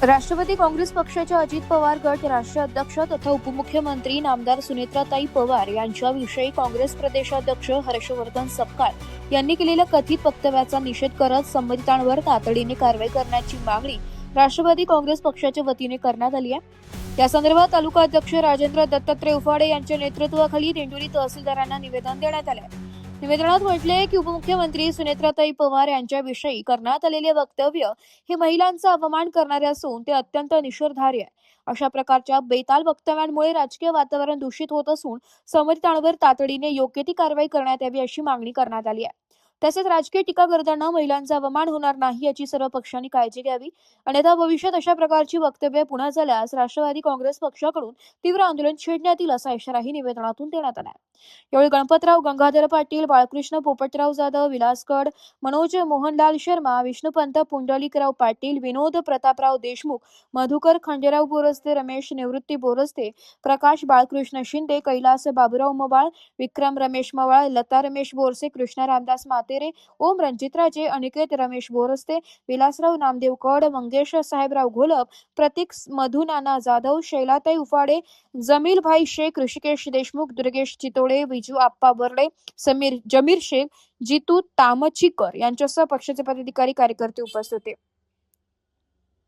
राष्ट्रवादी काँग्रेस पक्षाच्या अजित पवार गट राष्ट्रीय अध्यक्ष तथा उपमुख्यमंत्री नामदार सुनेत्राताई पवार यांच्याविषयी काँग्रेस प्रदेशाध्यक्ष हर्षवर्धन सपकाळ यांनी केलेल्या कथित वक्तव्याचा निषेध करत संबंधितांवर तातडीने कारवाई करण्याची मागणी राष्ट्रवादी काँग्रेस पक्षाच्या वतीने करण्यात आली आहे। या संदर्भात तालुका अध्यक्ष राजेंद्र दत्तात्रय उफाडे यांच्या नेतृत्वाखाली दिंडोरी तहसीलदारांना निवेदन देण्यात आले। निवेदनात म्हटले की उपमुख्यमंत्री सुनेत्राताई पवार यांच्याविषयी करण्यात आलेले वक्तव्य हे महिलांचा अपमान करणारे असून ते अत्यंत निषेधार्ह आहे। अशा प्रकारच्या बेताल वक्तव्यांमुळे राजकीय वातावरण दूषित होत असून संबंधितांवर तातडीने योग्य ती कारवाई करण्यात यावी अशी मागणी करण्यात आली आहे। तसेच राजकीय टीका करताना महिलांचा अपमान होणार नाही याची सर्व पक्षांनी काळजी घ्यावी, अन्यथा भविष्यात अशा प्रकारची वक्तव्ये पुन्हा झाल्यास राष्ट्रवादी काँग्रेस पक्षाकडून तीव्र आंदोलन छेडण्यात येईल असा इशाराही निवेदनातून देण्यात आला आहे। यावेळी गणपतराव गंगाधर पाटील, बाळकृष्ण पोपटराव जाधव, विलासगड, मनोज मोहनलाल शर्मा, विष्णुपंत पुंडलिकराव पाटील, विनोद प्रतापराव देशमुख, मधुकर खंडेराव बोरस्ते, रमेश निवृत्ती बोरस्ते, प्रकाश बाळकृष्ण शिंदे, कैलास बाबुराव मवाळ, विक्रम रमेश मवाळ, लता रमेश बोरसे, कृष्णा रामदास मातेरे, ओम रणजितराजे, अनिकेत रमेश बोरस्ते, विलासराव नामदेव कड, मंगेश साहेबराव घोलप, प्रतीक मधु नाना जाधव, शैलाताई उफाडे, जमील भाई शेख, ऋषिकेश देशमुख, दुर्गेश चितोडे, विजू आप्पा बर्डे, जमीर शेख, जितू तामचीकर यांच्यासह पक्षाचे पदाधिकारी कार्यकर्ते उपस्थित होते।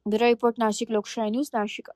ब्युरो रिपोर्ट, नाशिक लोकशाही न्यूज, नाशिक।